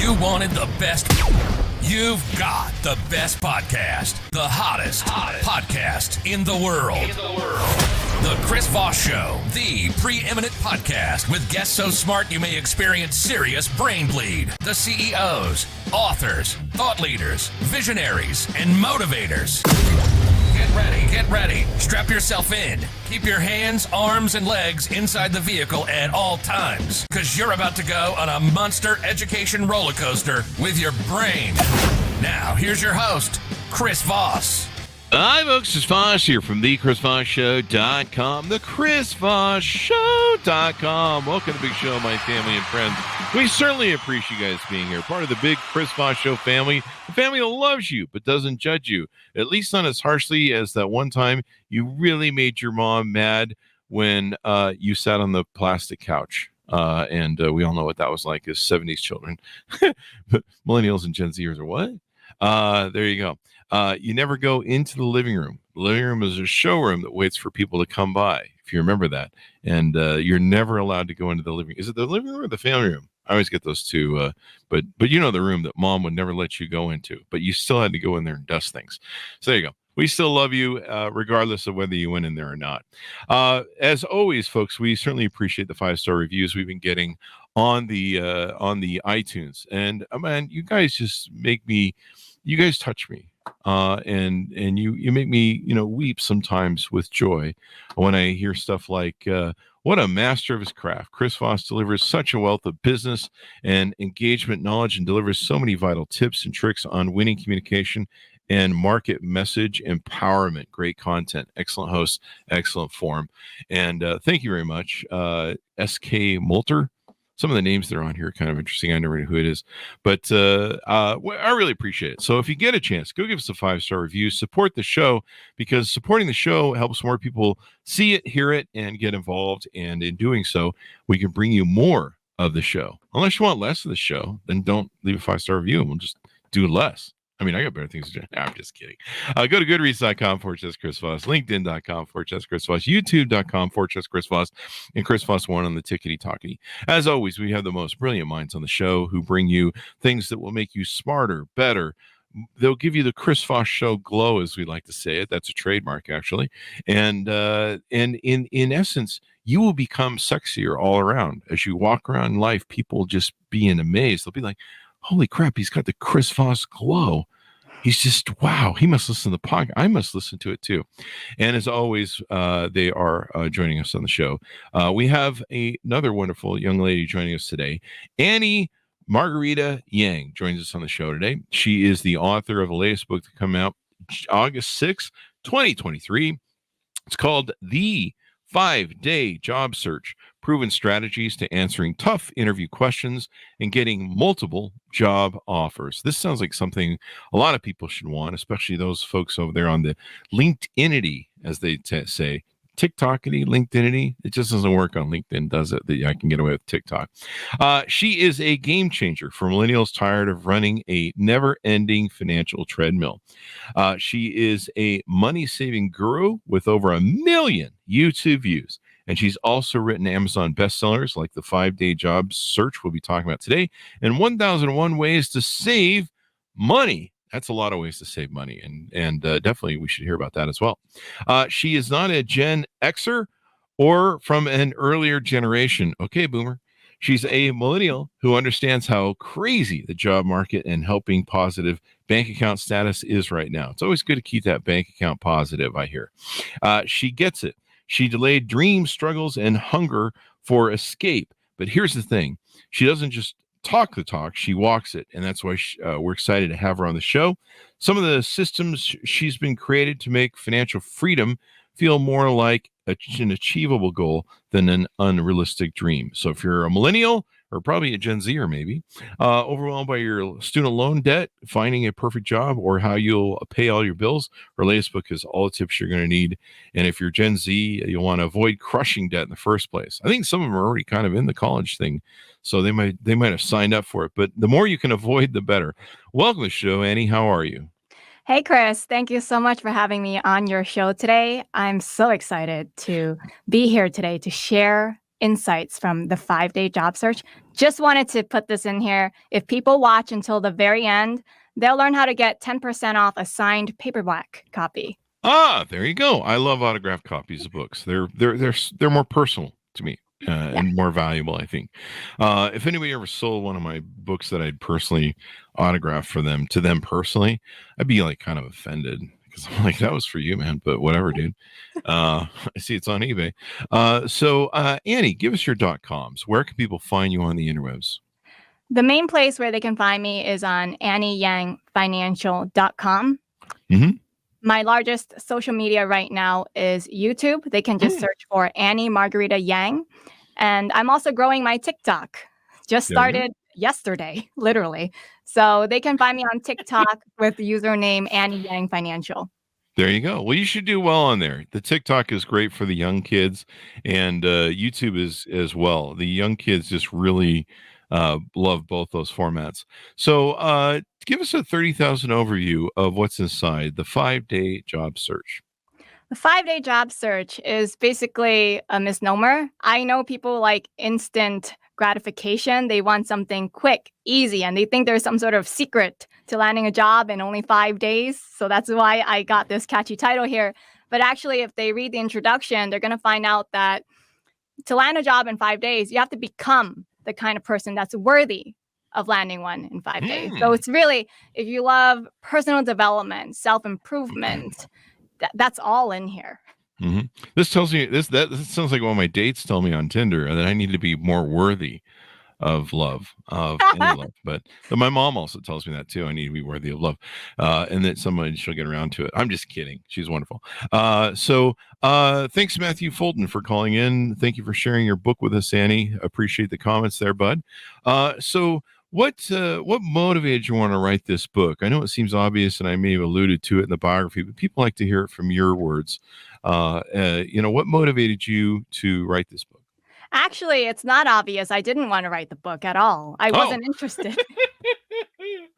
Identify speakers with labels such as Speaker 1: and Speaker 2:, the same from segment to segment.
Speaker 1: You wanted the best. You've got the best podcast. The hottest podcast in the world. The Chris Voss Show, the preeminent podcast with guests so smart you may experience serious brain bleed. The CEOs, authors, thought leaders, visionaries, and motivators. Get ready. Strap yourself in. Keep your hands, arms, and legs inside the vehicle at all times, because you're about to go on a monster education roller coaster with your brain. Now, here's your host, Chris Voss.
Speaker 2: Hi, folks. It's Voss here from thechrisvossshow.com, thechrisvossshow.com. Welcome to the big show, my family and friends. We certainly appreciate you guys being here, part of the big Chris Voss Show family, the family that loves you but doesn't judge you, at least not as harshly as that one time you really made your mom mad when you sat on the plastic couch. And we all know what that was like as 70s children. But millennials and Gen Zers are what? There you go. You never go into the living room. The living room is a showroom that waits for people to come by, if you remember that. And you're never allowed to go into the living room. Is it the living room or the family room? I always get those two. But you know the room that mom would never let you go into, but you still had to go in there and dust things. So there you go. We still love you, regardless of whether you went in there or not. As always, folks, we certainly appreciate the 5-star reviews we've been getting on the iTunes. And man, you guys just you guys touch me. And you make me, weep sometimes with joy when I hear stuff like, what a master of his craft. Chris Voss delivers such a wealth of business and engagement knowledge and delivers so many vital tips and tricks on winning communication and market message empowerment. Great content, excellent host, excellent form. And thank you very much, SK Molter. Some of the names that are on here are kind of interesting. I never know who it is, but I really appreciate it. So if you get a chance, go give us a 5-star review. Support the show, because supporting the show helps more people see it, hear it, and get involved. And in doing so, we can bring you more of the show. Unless you want less of the show, then don't leave a 5-star review and we'll just do less. I mean, I got better things to do. I'm just kidding. Go to goodreads.com/Chris Voss, LinkedIn.com/Chris Voss, YouTube.com/Chris Voss, and Chris Voss 1 on the Tickety Talkety. As always, we have the most brilliant minds on the show who bring you things that will make you smarter, better. They'll give you the Chris Voss Show glow, as we like to say it. That's a trademark, actually. And in essence, you will become sexier all around. As you walk around life, people just be in amaze. They'll be like, holy crap, he's got the Chris Voss glow. He's just, wow, he must listen to the podcast. I must listen to it too. And as always, they are joining us on the show. We have another wonderful young lady joining us today. Annie Margarita Yang joins us on the show today. She is the author of the latest book to come out August 6, 2023. It's called The 5-Day Job Search, Proven Strategies to Answering Tough Interview Questions and Getting Multiple Job Offers. This sounds like something a lot of people should want, especially those folks over there on the LinkedInity, as they say. TikTokity, LinkedInity. It just doesn't work on LinkedIn, does it? That I can get away with TikTok. She is a game changer for millennials tired of running a never-ending financial treadmill. She is a money-saving guru with over 1 million YouTube views. And she's also written Amazon bestsellers like The 5-Day Job Search we'll be talking about today, and 1001 Ways to Save Money. That's a lot of ways to save money, and definitely we should hear about that as well. She is not a Gen Xer or from an earlier generation. Okay, boomer. She's a millennial who understands how crazy the job market and helping positive bank account status is right now. It's always good to keep that bank account positive, I hear. She gets it. She delayed dreams, struggles, and hunger for escape. But here's the thing. She doesn't just talk the talk, she walks it. And that's why we're excited to have her on the show. Some of the systems she's been created to make financial freedom feel more like an achievable goal than an unrealistic dream. So if you're a millennial, or probably a Gen Zer maybe, overwhelmed by your student loan debt, finding a perfect job, or how you'll pay all your bills, her latest book is all the tips you're going to need. And if you're Gen Z, you'll want to avoid crushing debt in the first place. I think some of them are already kind of in the college thing, so they might have signed up for it. But the more you can avoid, the better. Welcome to the show, Annie. How are you?
Speaker 3: Hey, Chris. Thank you so much for having me on your show today. I'm so excited to be here today to share insights from the 5-day job search. Just wanted to put this in here. If people watch until the very end, they'll learn how to get 10% off a signed paperback copy.
Speaker 2: Ah, there you go. I love autographed copies of books. They're more personal to me. And more valuable, I think. If anybody ever sold one of my books that I'd personally autographed for them to them personally, I'd be like kind of offended because I'm like, that was for you, man. But whatever, dude. I see it's on eBay. So Annie, give us your .coms. Where can people find you on the interwebs?
Speaker 3: The main place where they can find me is on AnnieYangFinancial.com.
Speaker 2: Mm-hmm.
Speaker 3: My largest social media right now is YouTube. They can just search for Annie Margarita Yang. And I'm also growing my TikTok. Just started yesterday, literally. So they can find me on TikTok with the username Annie Yang Financial.
Speaker 2: There you go. Well, you should do well on there. The TikTok is great for the young kids, and YouTube is as well. The young kids just really love both those formats. So give us a 30,000 overview of what's inside the 5-day job search.
Speaker 3: The 5-day job search is basically a misnomer. I know people like instant gratification. They want something quick, easy, and they think there's some sort of secret to landing a job in only 5 days. So that's why I got this catchy title here. But actually, if they read the introduction, they're going to find out that to land a job in 5 days, you have to become the kind of person that's worthy of landing one in 5 days. So it's really, if you love personal development, self-improvement, that's all in here.
Speaker 2: Mm-hmm. This tells me this sounds like what my dates tell me on Tinder, that I need to be more worthy of love, of any love. But my mom also tells me that too. I need to be worthy of love, and that someone she'll get around to it. I'm just kidding. She's wonderful. So thanks, Matthew Fulton, for calling in. Thank you for sharing your book with us, Annie. Appreciate the comments there, bud. So what motivated you want to write this book? I know it seems obvious, and I may have alluded to it in the biography, but people like to hear it from your words. What motivated you to write this book?
Speaker 3: Actually, it's not obvious. I didn't want to write the book at all. I wasn't interested.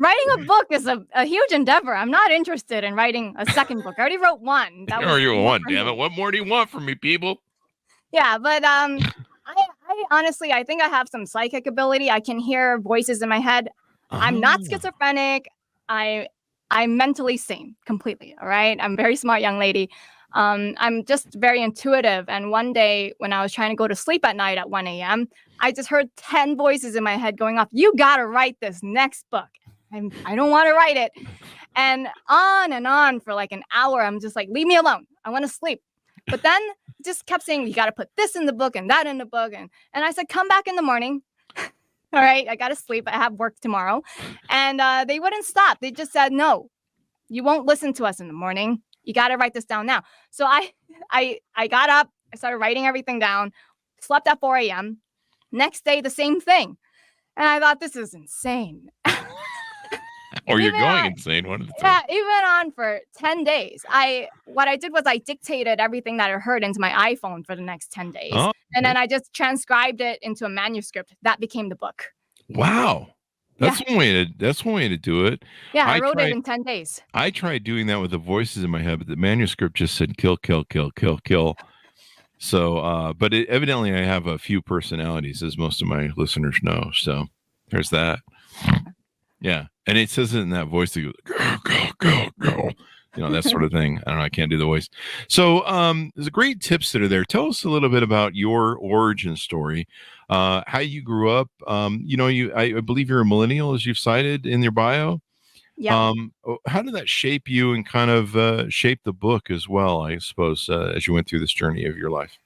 Speaker 3: Writing a book is a huge endeavor. I'm not interested in writing a second book. I already wrote one.
Speaker 2: One, damn it. What more do you want from me, people?
Speaker 3: Yeah, but I honestly, I think I have some psychic ability. I can hear voices in my head. I'm not schizophrenic. I'm mentally sane completely. All right. I'm a very smart young lady. I'm just very intuitive. And one day when I was trying to go to sleep at night at 1 a.m., I just heard 10 voices in my head going off. You got to write this next book. I don't want to write it. And on for like an hour. I'm just like, leave me alone. I want to sleep. But then just kept saying, you got to put this in the book and that in the book. And I said, come back in the morning. All right. I got to sleep. I have work tomorrow. And they wouldn't stop. They just said, no, you won't listen to us in the morning. You got to write this down now. So I got up, I started writing everything down, slept at 4 a.m. Next day, the same thing. And I thought, this is insane.
Speaker 2: Or you're going insane. One of the
Speaker 3: Yeah, it went on for 10 days. What I did was I dictated everything that I heard into my iPhone for the next 10 days. Oh, and then I just transcribed it into a manuscript. That became the book.
Speaker 2: Wow. That's one way to do it.
Speaker 3: Yeah, I wrote it in 10 days.
Speaker 2: I tried doing that with the voices in my head, but the manuscript just said kill, kill, kill, kill, kill. So, but evidently I have a few personalities, as most of my listeners know. So there's that. Yeah. And it says it in that voice that goes, go, go, go, go. You know, that sort of thing. I don't know. I can't do the voice. So there's a great tips that are there. Tell us a little bit about your origin story, how you grew up. I believe you're a millennial, as you've cited in your bio.
Speaker 3: Yeah.
Speaker 2: How did that shape you and kind of shape the book as well, I suppose, as you went through this journey of your life?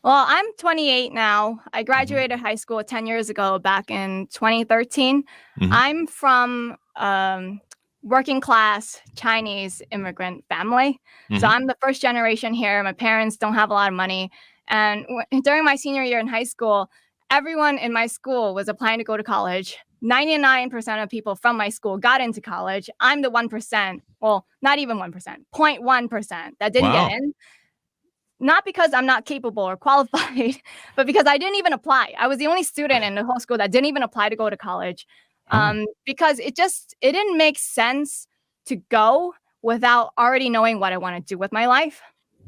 Speaker 3: Well, I'm 28 now. I graduated high school 10 years ago, back in 2013. I'm from working class Chinese immigrant family. So I'm the first generation here. My parents don't have a lot of money. And during my senior year in high school, everyone in my school was applying to go to college. 99% of people from my school got into college. I'm the 1%, well, not even 1%, 0.1% that didn't get in. Not because I'm not capable or qualified, but because I didn't even apply. I was the only student in the whole school that didn't even apply to go to college. Because it didn't make sense to go without already knowing what I want to do with my life.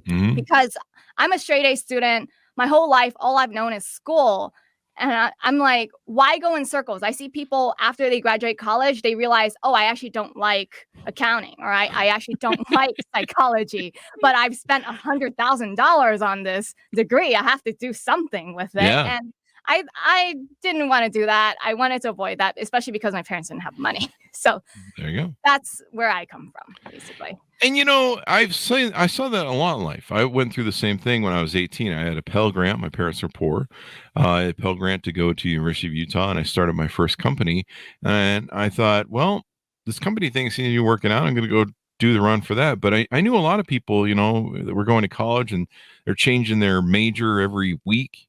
Speaker 3: Because I'm a straight A student. my whole life, all I've known is school. And I'm like, why go in circles? I see people after they graduate college, they realize, oh, I actually don't like accounting, or I actually don't like psychology, but I've spent $100,000 on this degree. I have to do something with it.
Speaker 2: Yeah.
Speaker 3: And I didn't want to do that. I wanted to avoid that, especially because my parents didn't have money. So
Speaker 2: There you go.
Speaker 3: that's where I come from, basically.
Speaker 2: And I saw that a lot in life. I went through the same thing when I was 18. I had a Pell Grant. My parents were poor. I had a Pell Grant to go to University of Utah, and I started my first company. And I thought, well, this company thing seems to be working out. I'm going to go do the run for that. But I knew a lot of people, that were going to college, and they're changing their major every week,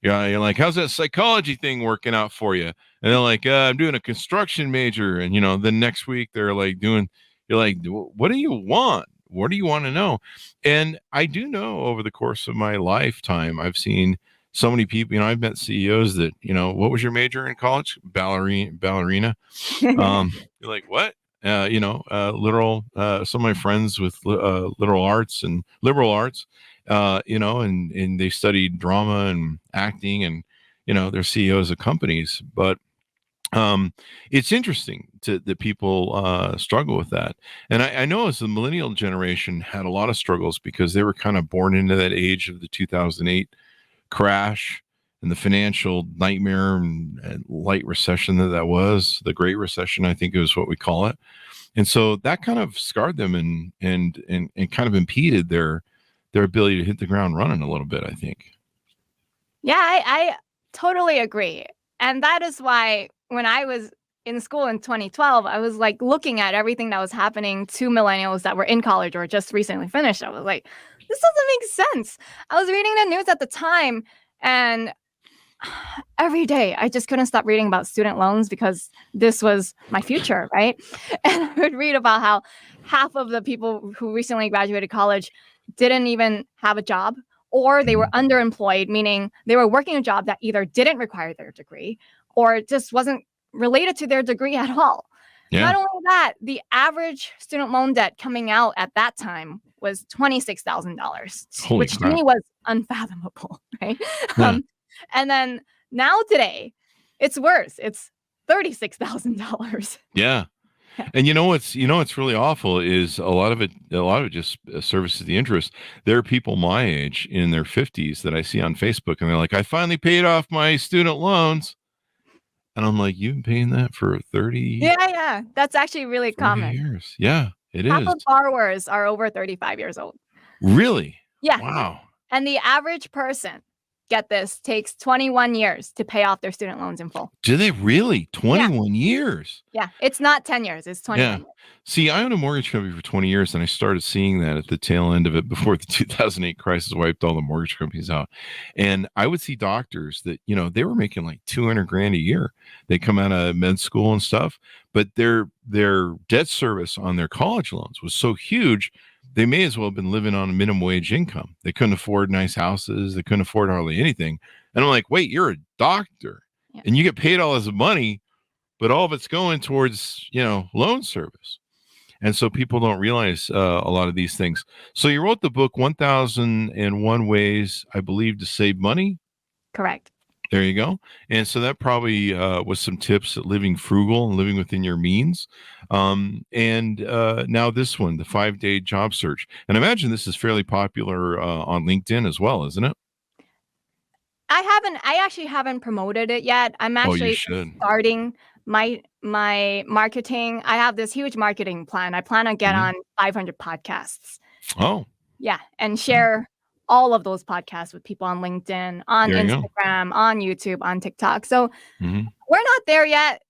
Speaker 2: Yeah, you're like, how's that psychology thing working out for you? And they're like, I'm doing a construction major. And, then next week they're like you're like, what do you want? What do you want to know? And I do know over the course of my lifetime, I've seen so many people, I've met CEOs that, what was your major in college? Ballerina. You're like, what? Some of my friends with liberal arts, and they studied drama and acting, and, they're CEOs of companies. But it's interesting that people struggle with that. And I know as the millennial generation had a lot of struggles because they were kind of born into that age of the 2008 crash and the financial nightmare and light recession that was the Great Recession, I think is what we call it. And so that kind of scarred them and kind of impeded their ability to hit the ground running a little bit, I think.
Speaker 3: Yeah, I totally agree. And that is why when I was in school in 2012, I was like looking at everything that was happening to millennials that were in college or just recently finished. I was like, this doesn't make sense. I was reading the news at the time, and every day I just couldn't stop reading about student loans because this was my future, right? And I would read about how half of the people who recently graduated college didn't even have a job, or they were underemployed, meaning they were working a job that either didn't require their degree or just wasn't related to their degree at all. Yeah. Not only that, the average student loan debt coming out at that time was $26,000, which to me was unfathomable, right? Yeah. And then now today, it's worse. It's $36,000.
Speaker 2: Yeah. And what's really awful is a lot of it just services the interest. There are people my age in their 50s that I see on Facebook, and they're like, I finally paid off my student loans. And I'm like, you've been paying that for 30
Speaker 3: Yeah. That's actually really common.
Speaker 2: Years. Yeah, it
Speaker 3: Half
Speaker 2: is.
Speaker 3: of borrowers are over 35 years old.
Speaker 2: Really?
Speaker 3: Yeah.
Speaker 2: Wow.
Speaker 3: And the average person, get this, takes 21 years to pay off their student loans in full.
Speaker 2: Do they really? 21 years?
Speaker 3: Yeah. It's not 10 years. It's 21 years.
Speaker 2: See, I owned a mortgage company for 20 years, and I started seeing that at the tail end of it before the 2008 crisis wiped all the mortgage companies out. And I would see doctors that, they were making like $200,000 a year. They come out of med school and stuff, but their debt service on their college loans was so huge, they may as well have been living on a minimum wage income. They couldn't afford nice houses. They couldn't afford hardly anything. And I'm like, wait, you're a doctor and you get paid all this money, but all of it's going towards, loan service. And so people don't realize a lot of these things. So you wrote the book 1001 Ways, I believe, to Save Money.
Speaker 3: Correct.
Speaker 2: There you go. And so that probably was some tips at living frugal and living within your means. And now this one, the 5-day job search. And I imagine this is fairly popular on LinkedIn as well, isn't it?
Speaker 3: I actually haven't promoted it yet. I'm actually starting my marketing. I have this huge marketing plan. I plan on getting on 500 podcasts.
Speaker 2: Oh.
Speaker 3: Yeah. And share all of those podcasts with people on LinkedIn, on Instagram, on YouTube, on TikTok. So we're not there yet,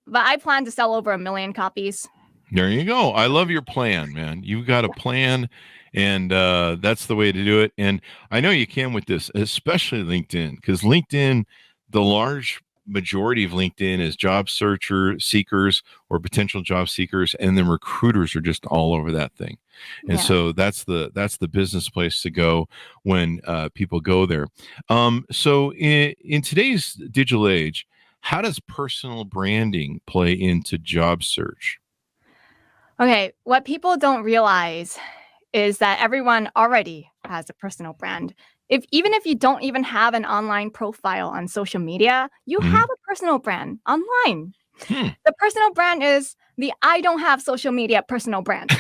Speaker 3: but I plan to sell over 1 million copies.
Speaker 2: There you go. I love your plan, man. You've got a plan, and that's the way to do it. And I know you can with this, especially LinkedIn, because LinkedIn, the large majority of LinkedIn is job seekers or potential job seekers, and then recruiters are just all over that thing. And so that's the business place to go when people go there. So in today's digital age, how does personal branding play into job search?
Speaker 3: Okay, what people don't realize is that everyone already has a personal brand. even if you don't even have an online profile on social media, you have a personal brand online. The personal brand is the I don't have social media personal brand.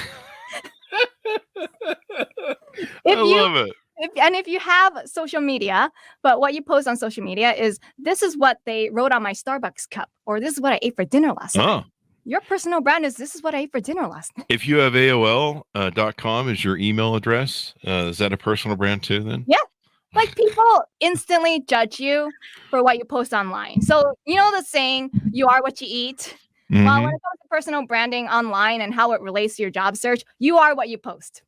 Speaker 2: I love it.
Speaker 3: If you have social media, but what you post on social media is this is what they wrote on my Starbucks cup, or this is what I ate for dinner last night. Your personal brand is this is what I ate for dinner last night.
Speaker 2: If you have AOL.com as your email address, is that a personal brand too then?
Speaker 3: Yeah. Like people instantly judge you for what you post online. So, you know the saying, you are what you eat? Well, when it comes to personal branding online and how it relates to your job search, you are what you post.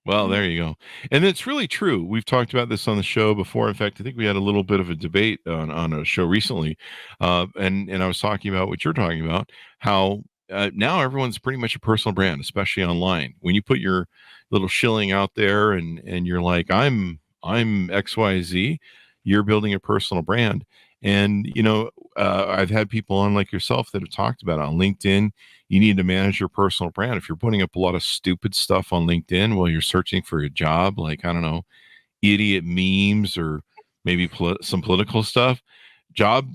Speaker 2: Well, there you go. And it's really true. We've talked about this on the show before. In fact, I think we had a little bit of a debate on a show recently. And I was talking about what you're talking about, how now everyone's pretty much a personal brand, especially online. When you put your little shilling out there and you're like, I'm XYZ, you're building a personal brand. And, I've had people on like yourself that have talked about it on LinkedIn. You need to manage your personal brand. If you're putting up a lot of stupid stuff on LinkedIn while you're searching for a job, like, I don't know, idiot memes or maybe some political stuff, job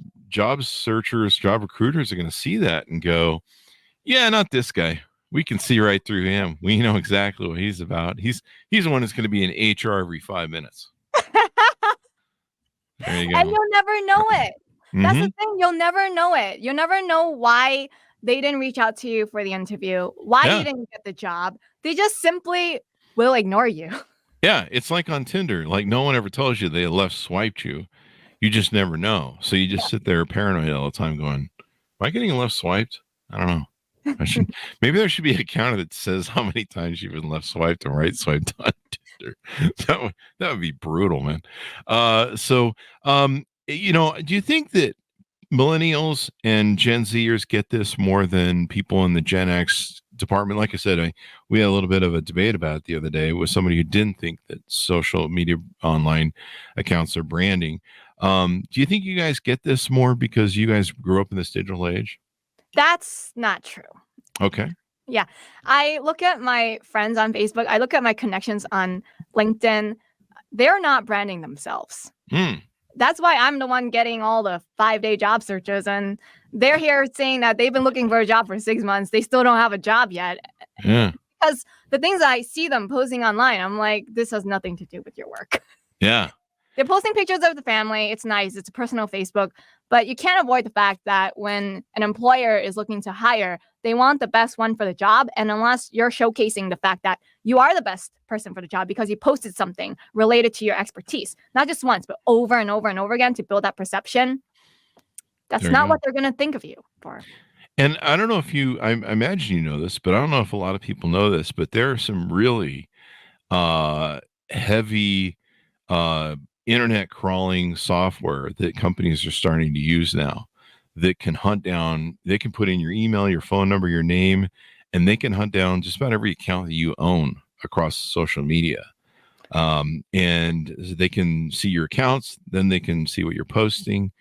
Speaker 2: searchers, job recruiters are going to see that and go, yeah, not this guy. We can see right through him. We know exactly what he's about. He's the one that's going to be in HR every 5 minutes. There you go.
Speaker 3: And you'll never know it. That's the thing. You'll never know it. You'll never know why they didn't reach out to you for the interview, why you didn't get the job. They just simply will ignore you.
Speaker 2: Yeah, it's like on Tinder. Like no one ever tells you they left swiped you. You just never know. So you just sit there paranoid all the time going, am I getting left swiped? I don't know. Maybe there should be a counter that says how many times you've been left swiped and right swiped on Tinder. That would be brutal, man. Do you think that millennials and Gen Zers get this more than people in the Gen X department? Like I said, we had a little bit of a debate about it the other day with somebody who didn't think that social media online accounts are branding. Do you think you guys get this more because you guys grew up in this digital age?
Speaker 3: That's not true.
Speaker 2: Okay.
Speaker 3: Yeah. I look at my friends on Facebook. I look at my connections on LinkedIn. They're not branding themselves. That's why I'm the one getting all the 5-day job searches. And they're here saying that they've been looking for a job for 6 months. They still don't have a job yet.
Speaker 2: Yeah.
Speaker 3: Because the things I see them posting online, I'm like, this has nothing to do with your work.
Speaker 2: Yeah.
Speaker 3: They're posting pictures of the family. It's nice. It's a personal Facebook. But you can't avoid the fact that when an employer is looking to hire, they want the best one for the job. And unless you're showcasing the fact that you are the best person for the job because you posted something related to your expertise, not just once, but over and over and over again to build that perception, that's not what they're going to think of you for.
Speaker 2: And I don't know if I imagine you know this, but I don't know if a lot of people know this, but there are some really heavy internet crawling software that companies are starting to use now that can hunt down, they can put in your email, your phone number, your name, and they can hunt down just about every account that you own across social media. And they can see your accounts, then they can see what you're posting.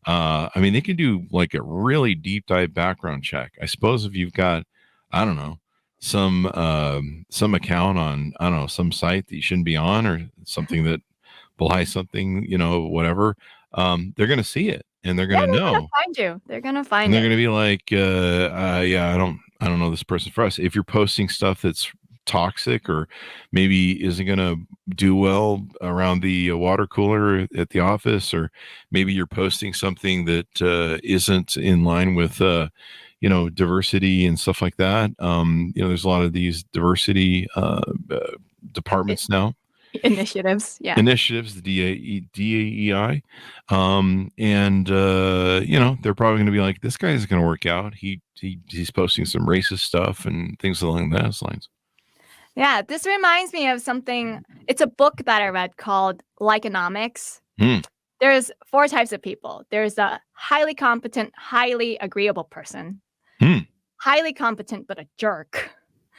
Speaker 2: They can do like a really deep dive background check. I suppose if you've got, I don't know, some account on, I don't know, some site that you shouldn't be on or something that belies something, whatever, they're going to see it and they're going to know.
Speaker 3: Gonna find you. They're going to find
Speaker 2: and they're
Speaker 3: it.
Speaker 2: going to be like, I don't know this person for us. If you're posting stuff that's toxic or maybe isn't going to do well around the water cooler at the office, or maybe you're posting something that isn't in line with diversity and stuff like that. There's a lot of these diversity departments now.
Speaker 3: Initiatives,
Speaker 2: the DAEI, they're probably going to be like, this guy isn't going to work out. He's posting some racist stuff and things along those lines.
Speaker 3: Yeah, this reminds me of something. It's a book that I read called Likeonomics. There's 4 types of people. There's a highly competent, highly agreeable person, highly competent but a jerk.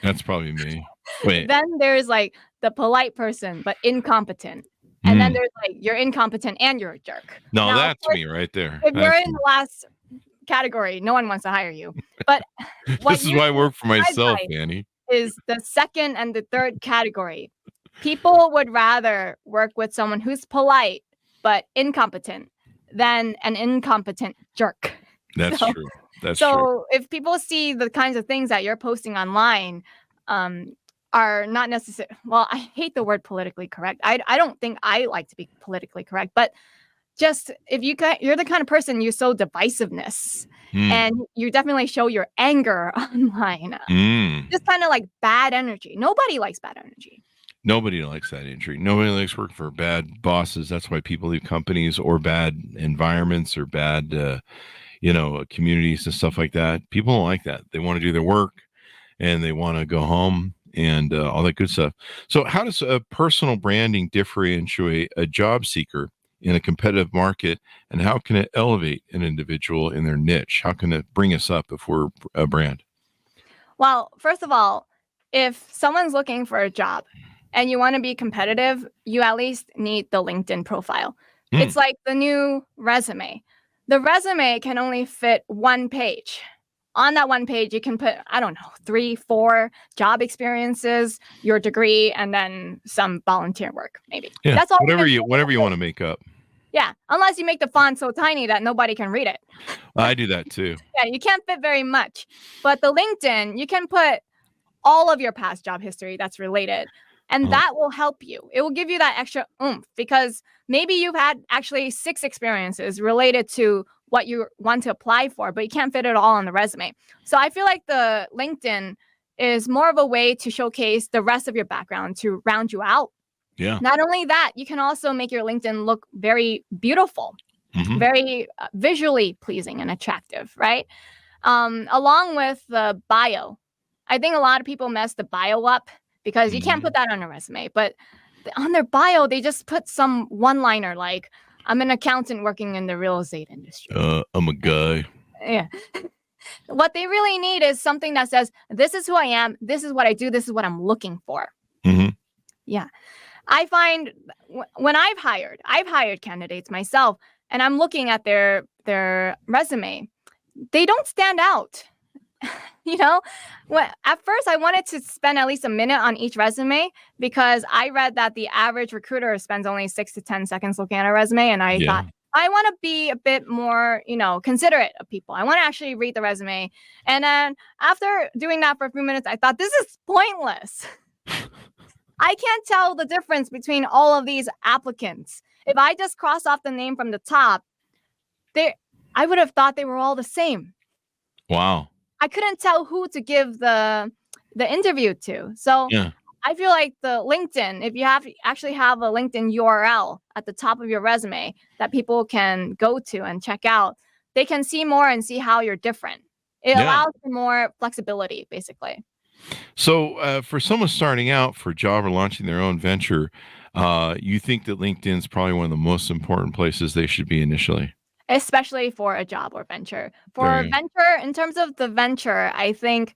Speaker 2: That's probably me. Wait.
Speaker 3: Then there's like the polite person but incompetent. And then there's like you're incompetent and you're a jerk.
Speaker 2: No, now, that's me right there.
Speaker 3: If you're in the last category, no one wants to hire you. But
Speaker 2: this is why I work for myself, Annie.
Speaker 3: Is the second and the third category. People would rather work with someone who's polite but incompetent than an incompetent jerk.
Speaker 2: That's
Speaker 3: So-
Speaker 2: true. That's
Speaker 3: so
Speaker 2: true.
Speaker 3: if people see the kinds of things that you're posting online are not necessary, well, I hate the word politically correct. I don't think I like to be politically correct, but just if you're the kind of person you sow divisiveness and you definitely show your anger online, just kind of like bad energy. Nobody likes bad energy.
Speaker 2: Nobody likes that injury. Nobody likes working for bad bosses. That's why people leave companies or bad environments or bad, communities and stuff like that. People don't like that. They want to do their work and they want to go home and all that good stuff. So how does personal branding differentiate a job seeker in a competitive market, and how can it elevate an individual in their niche? How can it bring us up if we're a brand?
Speaker 3: Well, first of all, if someone's looking for a job and you want to be competitive, you at least need the LinkedIn profile. It's like the new resume. The resume can only fit one page. On that one page, you can put, 3, 4 job experiences, your degree, and then some volunteer work, maybe.
Speaker 2: Yeah,
Speaker 3: That's all.
Speaker 2: whatever you want to make up.
Speaker 3: Yeah, unless you make the font so tiny that nobody can read it.
Speaker 2: I do that too.
Speaker 3: Yeah, you can't fit very much. But the LinkedIn, you can put all of your past job history that's related. And that will help you. It will give you that extra oomph because maybe you've had actually 6 experiences related to what you want to apply for, but you can't fit it all on the resume. So I feel like the LinkedIn is more of a way to showcase the rest of your background to round you out.
Speaker 2: Yeah.
Speaker 3: Not only that, you can also make your LinkedIn look very beautiful, very visually pleasing and attractive, right? Along with the bio. I think a lot of people mess the bio up because you can't put that on a resume. But on their bio, they just put some one-liner like, I'm an accountant working in the real estate industry.
Speaker 2: I'm a guy.
Speaker 3: Yeah. What they really need is something that says, this is who I am, this is what I do, this is what I'm looking for. Yeah. I find when I've hired candidates myself, and I'm looking at their resume, they don't stand out. At first I wanted to spend at least a minute on each resume because I read that the average recruiter spends only 6 to 10 seconds looking at a resume. And I thought, I want to be a bit more, considerate of people. I want to actually read the resume. And then after doing that for a few minutes, I thought, this is pointless. I can't tell the difference between all of these applicants. If I just cross off the name from the top, I would have thought they were all the same.
Speaker 2: Wow.
Speaker 3: I couldn't tell who to give the interview to. So I feel like the LinkedIn, if you actually have a LinkedIn URL at the top of your resume that people can go to and check out, they can see more and see how you're different. It allows for more flexibility, basically.
Speaker 2: So for someone starting out for a job or launching their own venture, you think that LinkedIn is probably one of the most important places they should be initially?
Speaker 3: Especially for a job or venture. For venture, in terms of the venture, I think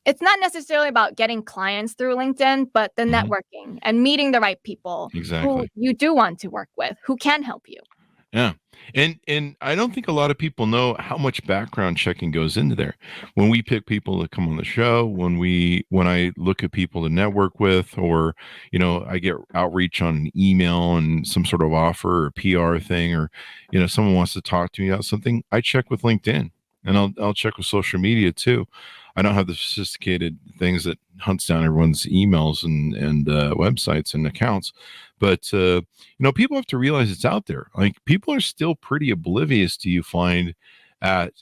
Speaker 3: it's not necessarily about getting clients through LinkedIn, but the networking and meeting the right people who you do want to work with, who can help you.
Speaker 2: Yeah. And I don't think a lot of people know how much background checking goes into there. When we pick people to come on the show, when I look at people to network with, or, I get outreach on an email and some sort of offer or PR thing, or, someone wants to talk to me about something, I check with LinkedIn, and I'll check with social media too. I don't have the sophisticated things that hunts down everyone's emails and websites and accounts. But, people have to realize it's out there. Like, people are still pretty oblivious, do you find, at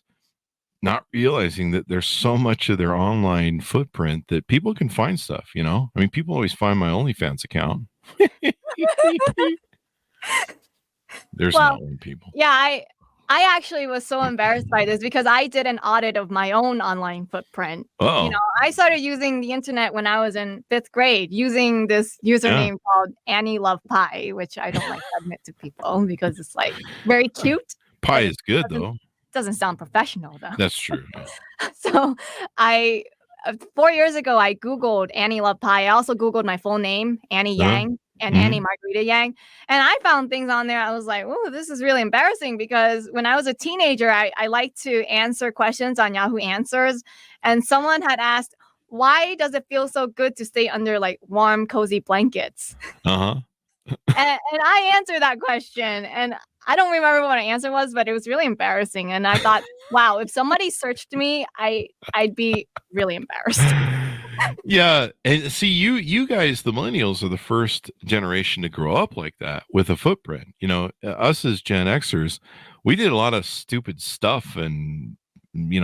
Speaker 2: not realizing that there's so much of their online footprint that people can find stuff, I mean, people always find my OnlyFans account. There's not one, people.
Speaker 3: Yeah, I actually was so embarrassed by this because I did an audit of my own online footprint. I started using the internet when I was in 5th grade, using this username called Annie Love Pie, which I don't like to admit to people because it's like very cute.
Speaker 2: Pie is good though.
Speaker 3: Doesn't sound professional though.
Speaker 2: That's true.
Speaker 3: So 4 years ago, I Googled Annie Love Pie. I also Googled my full name, Annie Yang. And Annie Margarita Yang. And I found things on there. I was like, oh, this is really embarrassing because when I was a teenager, I liked to answer questions on Yahoo Answers. And someone had asked, why does it feel so good to stay under like warm, cozy blankets?
Speaker 2: Uh-huh.
Speaker 3: And I answered that question, and I don't remember what my answer was, but it was really embarrassing. And I thought, wow, if somebody searched me, I'd be really embarrassed.
Speaker 2: Yeah, and see, you guys, the millennials, are the first generation to grow up like that with a footprint. Us as Gen Xers, we did a lot of stupid stuff, and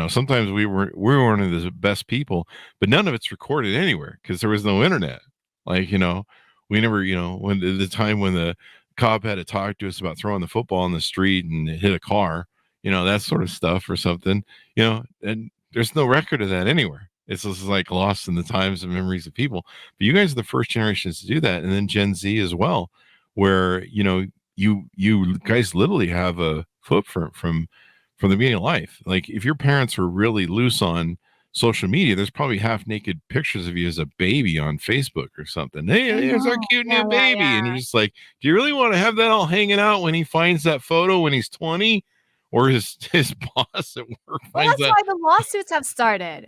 Speaker 2: sometimes we weren't the best people, but none of it's recorded anywhere because there was no internet. Like, we never, when the time when the cop had to talk to us about throwing the football on the street and it hit a car, that sort of stuff or something, and there's no record of that anywhere. It's just like lost in the times and memories of people. But you guys are the first generations to do that. And then Gen Z as well, where, you guys literally have a footprint from the beginning of life. Like if your parents were really loose on social media, there's probably half naked pictures of you as a baby on Facebook or something. Hey, there's our cute new baby. Yeah. And you're just like, do you really want to have that all hanging out when he finds that photo when he's 20? Or his boss at work finds
Speaker 3: that's why the lawsuits have started.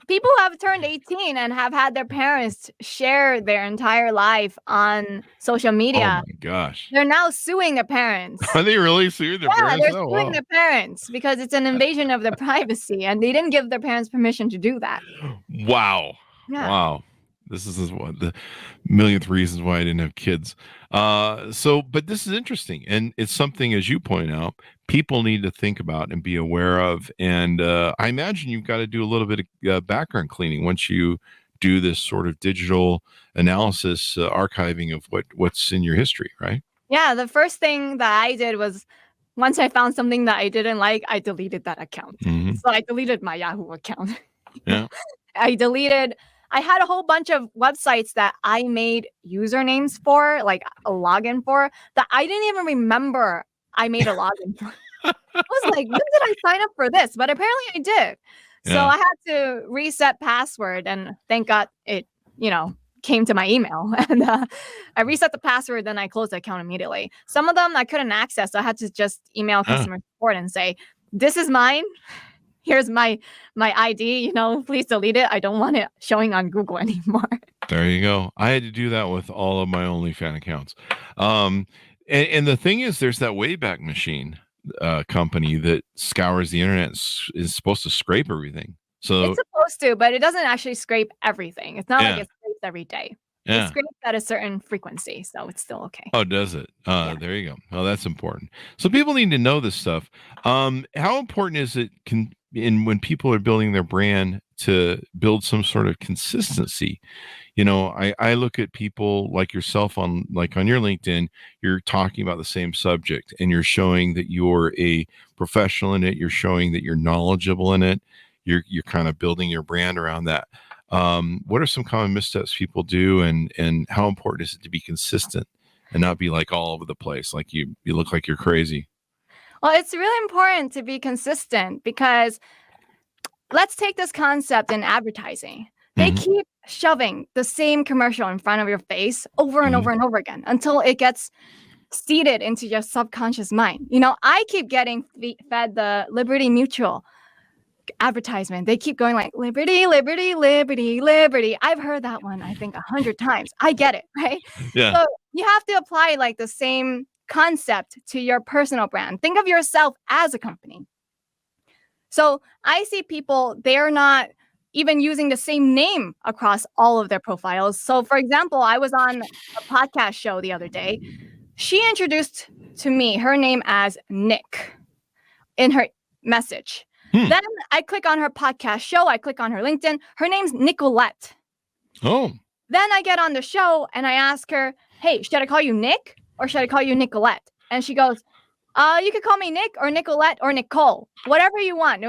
Speaker 3: People have turned 18 and have had their parents share their entire life on social media.
Speaker 2: Oh my gosh.
Speaker 3: They're now suing their parents.
Speaker 2: Are they really suing their parents?
Speaker 3: Yeah, they're suing their parents because it's an invasion of their privacy, and they didn't give their parents permission to do that.
Speaker 2: Wow. Yeah. Wow. This is what the millionth reasons why I didn't have kids. But this is interesting. And it's something, as you point out, people need to think about and be aware of. And I imagine you've got to do a little bit of background cleaning once you do this sort of digital analysis, archiving of what's in your history, right?
Speaker 3: Yeah. The first thing that I did was once I found something that I didn't like, I deleted that account. Mm-hmm. So I deleted my Yahoo account.
Speaker 2: Yeah.
Speaker 3: I had a whole bunch of websites that I made usernames for, like a login for, that I didn't even remember I made a login for. I was like, when did I sign up for this? But apparently I did. Yeah. So I had to reset password, and thank God it, came to my email. And I reset the password, then I closed the account immediately. Some of them I couldn't access, so I had to just email customer support and say, this is mine. Here's my ID, please delete it. I don't want it showing on Google anymore.
Speaker 2: There you go. I had to do that with all of my OnlyFans accounts. And the thing is, there's that Wayback Machine company that scours the internet, is supposed to scrape everything. So
Speaker 3: it's supposed to, but it doesn't actually scrape everything. It's not like it scrapes every day.
Speaker 2: Yeah.
Speaker 3: It scrapes at a certain frequency, so it's still okay.
Speaker 2: Oh, does it? There you go. Oh, that's important. So people need to know this stuff. How important is it when people are building their brand to build some sort of consistency? I look at people like yourself on your LinkedIn, you're talking about the same subject and you're showing that you're a professional in it. You're showing that you're knowledgeable in it. You're kind of building your brand around that. What are some common missteps people do, and how important is it to be consistent and not be like all over the place? Like you look like you're crazy.
Speaker 3: Well, it's really important to be consistent because let's take this concept in advertising. They keep shoving the same commercial in front of your face over and over and over again until it gets seeded into your subconscious mind. I keep getting fed the Liberty Mutual advertisement. They keep going like liberty, liberty, liberty, liberty. I've heard that one, I think 100 times. I get it, right?
Speaker 2: Yeah.
Speaker 3: So you have to apply like the same concept to your personal brand. Think of yourself as a company. So I see people, they're not even using the same name across all of their profiles. So for example, I was on a podcast show the other day. She introduced to me her name as Nick in her message. Then I click on her podcast show. I click on her LinkedIn. Her name's Nicolette.
Speaker 2: Oh.
Speaker 3: Then I get on the show and I ask her, hey, should I call you Nick or should I call you Nicolette? And she goes, you could call me Nick or Nicolette or Nicole, whatever you want,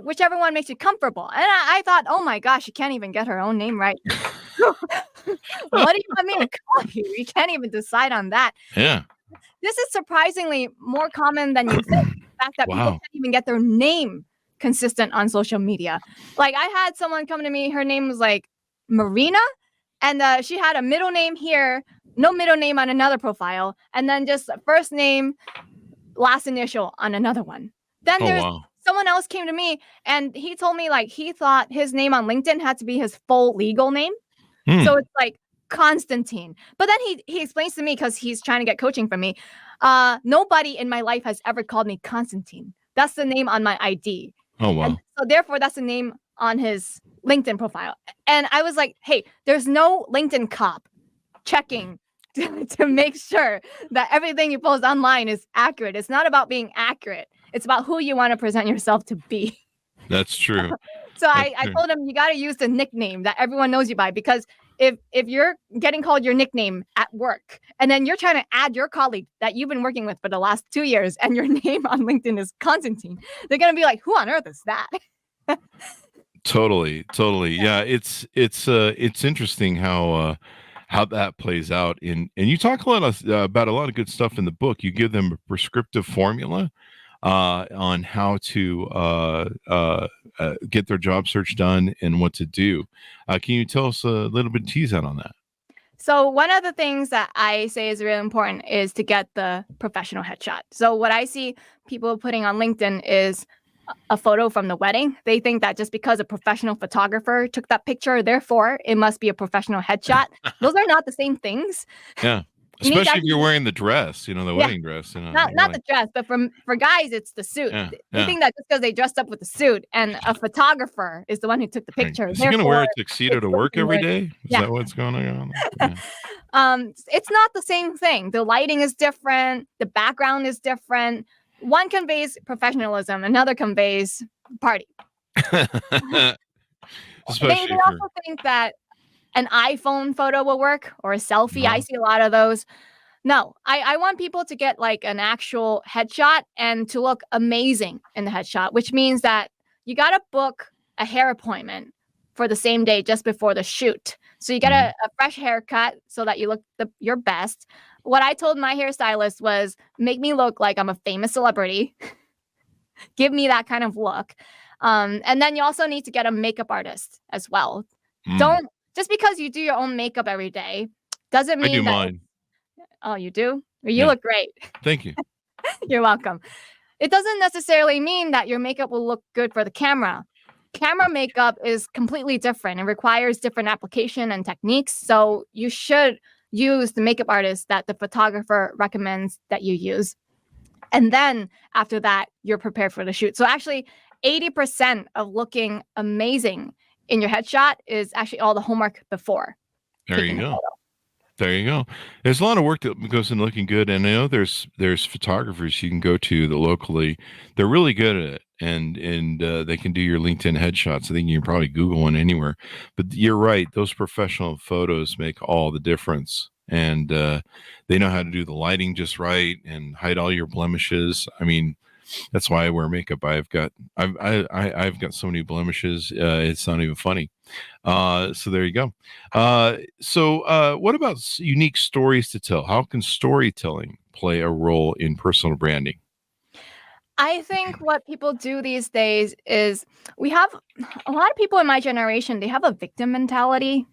Speaker 3: whichever one makes you comfortable. And I thought, oh my gosh, she can't even get her own name right. What do you want me to call you? You can't even decide on that.
Speaker 2: Yeah.
Speaker 3: This is surprisingly more common than you think. The fact that people can't even get their name consistent on social media. Like I had someone come to me, her name was like Marina, and she had a middle name here, no middle name on another profile, and then just first name, last initial on another one. Then there's someone else came to me and he told me like he thought his name on LinkedIn had to be his full legal name. So it's like Constantine. But then he explains to me, because he's trying to get coaching from me, nobody in my life has ever called me Constantine. That's the name on my ID.
Speaker 2: Oh, wow.
Speaker 3: And so therefore, that's the name on his LinkedIn profile. And I was like, hey, there's no LinkedIn cop checking to make sure that everything you post online is accurate. It's not about being accurate. It's about who you want to present yourself to be.
Speaker 2: That's true.
Speaker 3: So I told him, you got to use the nickname that everyone knows you by, because if you're getting called your nickname at work and then you're trying to add your colleague that you've been working with for the last 2 years and your name on LinkedIn is Constantine, they're going to be like, who on earth is that?
Speaker 2: Totally. Yeah, it's interesting how that plays out and you talk a lot about a lot of good stuff in the book. You give them a prescriptive formula on how to get their job search done and what to do. Can you tell us a little bit, tease out on that?
Speaker 3: So one of the things that I say is really important is to get the professional headshot. So what I see people putting on LinkedIn is a photo from the wedding. They think that just because a professional photographer took that picture, therefore it must be a professional headshot. Those are not the same things.
Speaker 2: Yeah. Especially if you're wearing the dress, the wedding dress.
Speaker 3: Not the dress, but for guys, it's the suit. They think that just because they dressed up with the suit and a photographer is the one who took the picture.
Speaker 2: Is he going to wear a tuxedo to work every day? Is that what's going on? Yeah.
Speaker 3: It's not the same thing. The lighting is different. The background is different. One conveys professionalism, another conveys party. They also think that an iPhone photo will work, or a selfie. I see a lot of those. No, I want people to get like an actual headshot and to look amazing in the headshot, which means that you got to book a hair appointment for the same day just before the shoot. So you get a fresh haircut so that you look your best. What I told my hairstylist was, make me look like I'm a famous celebrity. Give me that kind of look. And then you also need to get a makeup artist as well. Don't, just because you do your own makeup every day doesn't mean
Speaker 2: I do mine.
Speaker 3: Oh, you do? Well, you look great.
Speaker 2: Thank you.
Speaker 3: You're welcome. It doesn't necessarily mean that your makeup will look good for the camera. Camera makeup is completely different. It requires different application and techniques. So you should use the makeup artist that the photographer recommends that you use. And then after that, you're prepared for the shoot. So actually 80% of looking amazing in your headshot is actually all the homework before.
Speaker 2: There you go. There you go. There's a lot of work that goes into looking good. And I know there's photographers you can go to that locally. They're really good at it. And they can do your LinkedIn headshots. I think you can probably Google one anywhere. But you're right. Those professional photos make all the difference. And they know how to do the lighting just right and hide all your blemishes. I mean, that's why I wear makeup. I've got so many blemishes. It's not even funny. So there you go. So what about unique stories to tell? How can storytelling play a role in personal branding?
Speaker 3: I think what people do these days is, we have a lot of people in my generation, they have a victim mentality.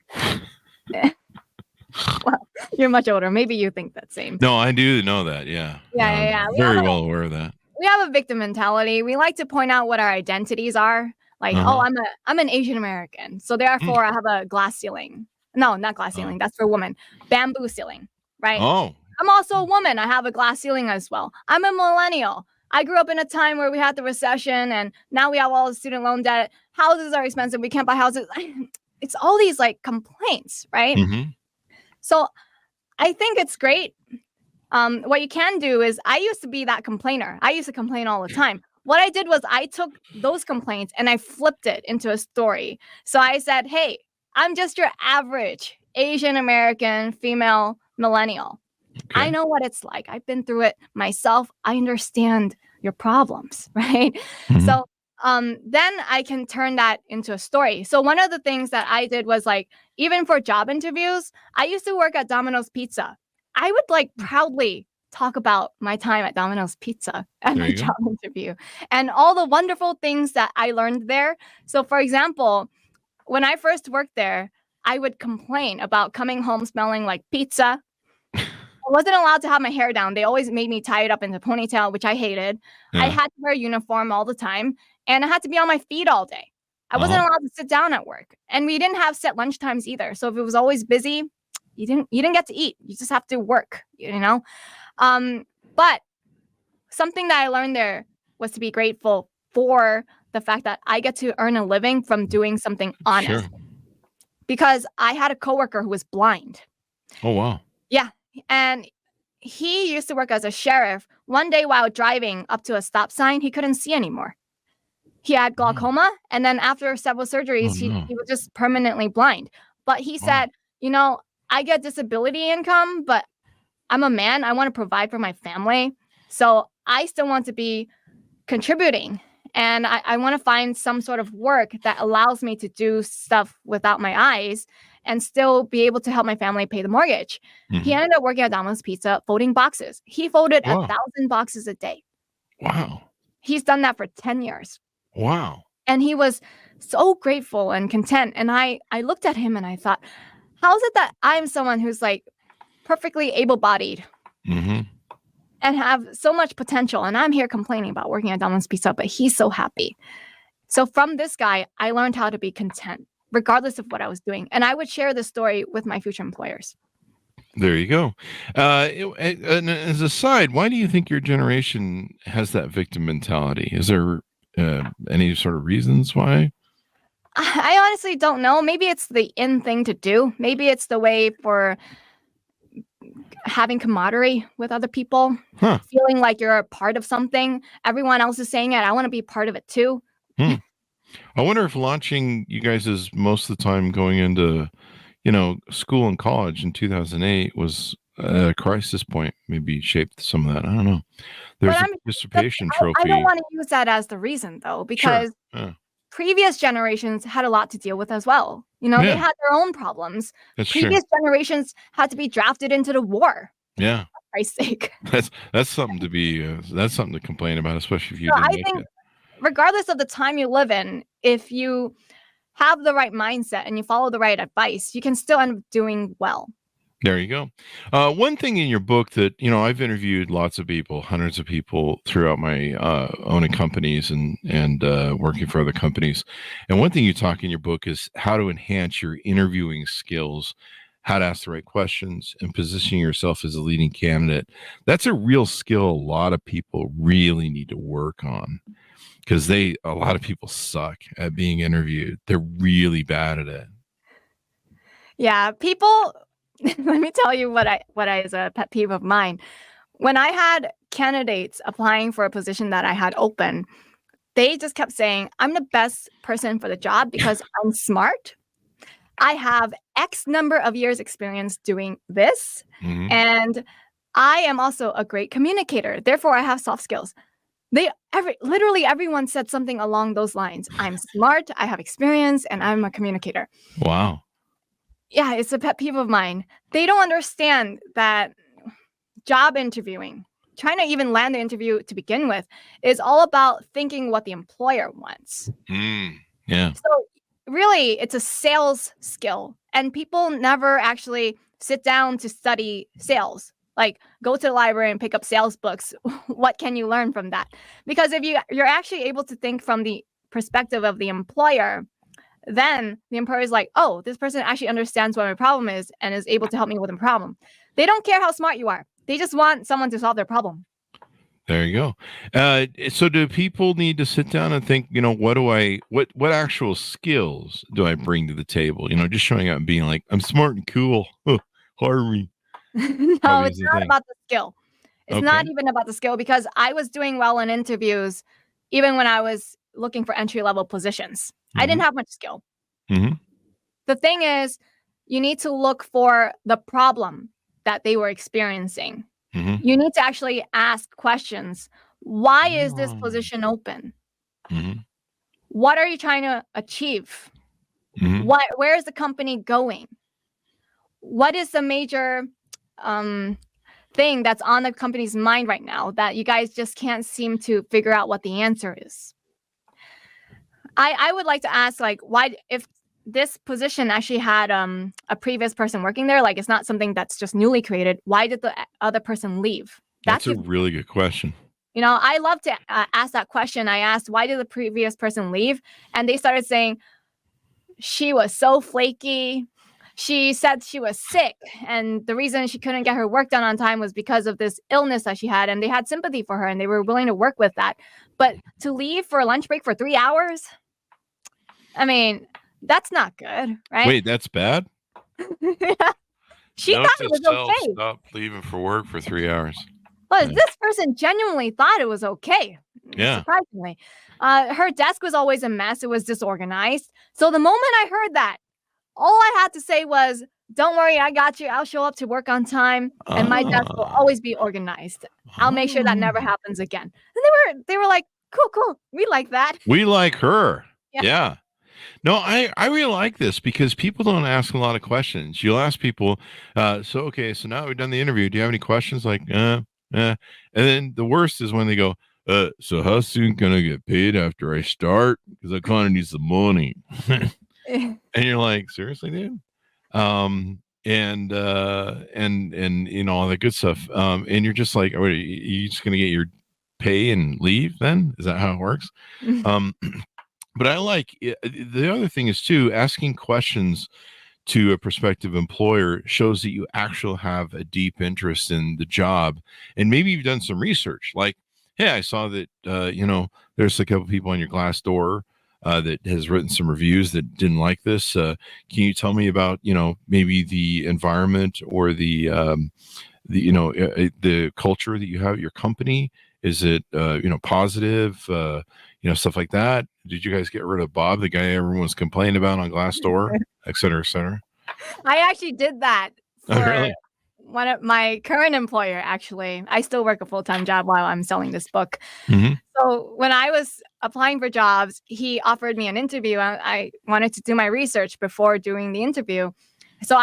Speaker 3: Well, you're much older. Maybe you think that same.
Speaker 2: No, I do know that. Yeah.
Speaker 3: Yeah.
Speaker 2: Very well aware of that.
Speaker 3: We have a victim mentality. We like to point out what our identities are. Like, oh, I'm an Asian American, so therefore I have a glass ceiling. No, not glass ceiling. That's for women. Bamboo ceiling, right?
Speaker 2: Oh.
Speaker 3: I'm also a woman. I have a glass ceiling as well. I'm a millennial. I grew up in a time where we had the recession, and now we have all the student loan debt. Houses are expensive. We can't buy houses. It's all these like complaints, right?
Speaker 2: Mm-hmm.
Speaker 3: So I think it's great. What you can do is, I used to be that complainer. I used to complain all the time. What I did was I took those complaints and I flipped it into a story. So I said, hey, I'm just your average Asian American female millennial. Okay. I know what it's like. I've been through it myself. I understand your problems, right? Mm-hmm. So then I can turn that into a story. So one of the things that I did was, like, even for job interviews, I used to work at Domino's Pizza. I would like proudly talk about my time at Domino's Pizza at my job interview and all the wonderful things that I learned there. So for example, when I first worked there, I would complain about coming home smelling like pizza, wasn't allowed to have my hair down. They always made me tie it up in a ponytail, which I hated.
Speaker 2: Yeah.
Speaker 3: I had to wear a uniform all the time, and I had to be on my feet all day. I wasn't allowed to sit down at work, and we didn't have set lunch times either. So if it was always busy, you didn't get to eat. You just have to work, But something that I learned there was to be grateful for the fact that I get to earn a living from doing something honest.
Speaker 2: Sure.
Speaker 3: Because I had a coworker who was blind.
Speaker 2: Oh, wow.
Speaker 3: Yeah. And he used to work as a sheriff. One day while driving up to a stop sign, he couldn't see anymore. He had glaucoma. And then after several surgeries, he was just permanently blind. But he said, I get disability income, but I'm a man. I want to provide for my family. So I still want to be contributing. And I want to find some sort of work that allows me to do stuff without my eyes and still be able to help my family pay the mortgage.
Speaker 2: Mm-hmm.
Speaker 3: He ended up working at Domino's Pizza, folding boxes. He folded 1,000 boxes a day.
Speaker 2: Wow.
Speaker 3: He's done that for 10 years.
Speaker 2: Wow.
Speaker 3: And he was so grateful and content. And I looked at him and I thought, how is it that I'm someone who's like perfectly able-bodied and have so much potential, and I'm here complaining about working at Domino's Pizza, but he's so happy. So from this guy, I learned how to be content, regardless of what I was doing. And I would share this story with my future employers.
Speaker 2: There you go. And as a side, why do you think your generation has that victim mentality? Is there any sort of reasons why?
Speaker 3: I honestly don't know. Maybe it's the in thing to do. Maybe it's the way for having camaraderie with other people, feeling like you're a part of something. Everyone else is saying it. I want to be part of it too.
Speaker 2: I wonder if launching you guys is most of the time going into, school and college in 2008 was a crisis point, maybe shaped some of that. I don't know. There's a participation trophy.
Speaker 3: I don't want to use that as the reason though, because previous generations had a lot to deal with as well. They had their own problems. Previous generations had to be drafted into the war.
Speaker 2: Yeah.
Speaker 3: For Christ's sake.
Speaker 2: That's something to be, that's something to complain about, especially if you didn't make it.
Speaker 3: Regardless of the time you live in, if you have the right mindset and you follow the right advice, you can still end up doing well.
Speaker 2: There you go. One thing in your book that, I've interviewed lots of people, hundreds of people throughout my owning companies and working for other companies. And one thing you talk in your book is how to enhance your interviewing skills, how to ask the right questions, and positioning yourself as a leading candidate. That's a real skill a lot of people really need to work on, because a lot of people suck at being interviewed. They're really bad at it.
Speaker 3: Yeah, people... Let me tell you what is a pet peeve of mine. When I had candidates applying for a position that I had open, they just kept saying, I'm the best person for the job because I'm smart. I have X number of years experience doing this. And I am also a great communicator. Therefore, I have soft skills. Literally everyone said something along those lines. I'm smart, I have experience, and I'm a communicator.
Speaker 2: Wow.
Speaker 3: Yeah, it's a pet peeve of mine. They don't understand that job interviewing, trying to even land the interview to begin with, is all about thinking what the employer wants.
Speaker 2: Yeah.
Speaker 3: So really, it's a sales skill. And people never actually sit down to study sales. Like, go to the library and pick up sales books. What can you learn from that? Because if you're actually able to think from the perspective of the employer, then the employer is like, oh, this person actually understands what my problem is and is able to help me with a problem. They don't care how smart you are. They just want someone to solve their problem.
Speaker 2: There you go. So do people need to sit down and think, what actual skills do I bring to the table? Just showing up and being like, I'm smart and cool. Hire me.
Speaker 3: No, it's not about the skill. It's not even about the skill, because I was doing well in interviews even when I was looking for entry-level positions. I didn't have much skill. The thing is, you need to look for the problem that they were experiencing. You need to actually ask questions. Why is this position open? What are you trying to achieve? Where is the company going? What is the major thing that's on the company's mind right now that you guys just can't seem to figure out what the answer is? I would like to ask, like, why, if this position actually had a previous person working there. Like, it's not something that's just newly created. Why did the other person leave?
Speaker 2: That's a really good question.
Speaker 3: You know, I love to ask that question. I asked, why did the previous person leave? And they started saying, she was so flaky. She said she was sick. And the reason she couldn't get her work done on time was because of this illness that she had. And they had sympathy for her and they were willing to work with that. But to leave for a lunch break for 3 hours, I mean, that's not good, right?
Speaker 2: Wait, that's bad?
Speaker 3: She thought it was okay.
Speaker 2: Stop leaving for work for 3 hours.
Speaker 3: Well, this person genuinely thought it was okay.
Speaker 2: Yeah.
Speaker 3: Surprisingly. Her desk was always a mess. It was disorganized. So the moment I heard that, all I had to say was, don't worry, I got you. I'll show up to work on time and my desk will always be organized. I'll make sure that never happens again. And they were like, cool. We like that.
Speaker 2: We like her. Yeah. No, I really like this because people don't ask a lot of questions. You'll ask people, so now we've done the interview. Do you have any questions? Like, And then the worst is when they go, so how soon can I get paid after I start? Because I kind of need some money. And you're like, seriously, dude? And you know, all that good stuff. And you're just like, are you just going to get your pay and leave then? Is that how it works? But I like it. The other thing is too, asking questions to a prospective employer shows that you actually have a deep interest in the job. And maybe you've done some research like, hey, I saw that, you know, there's a couple people on your Glassdoor that has written some reviews that didn't like this. Can you tell me about, you know, maybe the environment or the culture that you have at your company? Is it, you know, positive, you know, stuff like that? Did you guys get rid of Bob, the guy everyone was complaining about on Glassdoor, et cetera, et cetera?
Speaker 3: I actually did that for
Speaker 2: really?
Speaker 3: one of my current employer. Actually, I still work a full-time job while I'm selling this book.
Speaker 2: Mm-hmm.
Speaker 3: So when I was applying for jobs, he offered me an interview. I wanted to do my research before doing the interview. So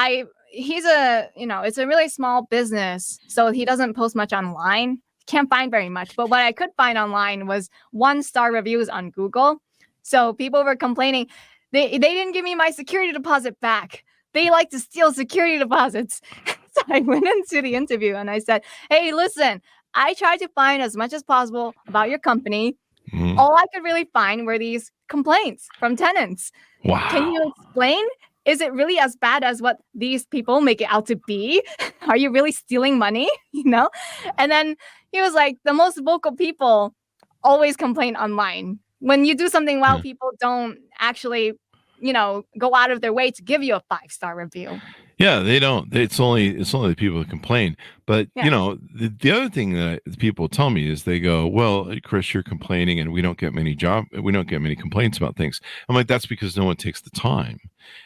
Speaker 3: he's it's a really small business. So he doesn't post much online. Can't find very much. But what I could find online was 1-star reviews on Google. So people were complaining. They didn't give me my security deposit back. They like to steal security deposits. So I went into the interview and I said, hey, listen, I tried to find as much as possible about your company.
Speaker 2: Mm-hmm.
Speaker 3: All I could really find were these complaints from tenants.
Speaker 2: Wow.
Speaker 3: Can you explain? Is it really as bad as what these people make it out to be? Are you really stealing money? You know? And then he was like, the most vocal people always complain online. When you do something well, people don't actually, you know, go out of their way to give you a 5-star review.
Speaker 2: Yeah, they don't. It's only the people that complain. But you know, the other thing that people tell me is they go, "Well, Chris, you're complaining, and we don't get many complaints about things." I'm like, "That's because no one takes the time."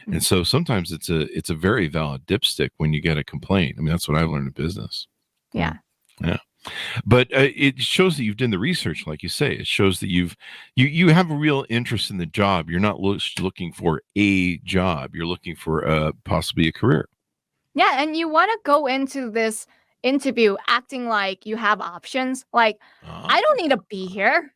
Speaker 2: Mm-hmm. And so sometimes it's a very valid dipstick when you get a complaint. I mean, that's what I've learned in business.
Speaker 3: Yeah.
Speaker 2: Yeah. But it shows that you've done the research, like you say. It shows that you have a real interest in the job. You're not looking for a job. You're looking for possibly a career.
Speaker 3: Yeah, and you want to go into this interview acting like you have options. Like, I don't need to be here.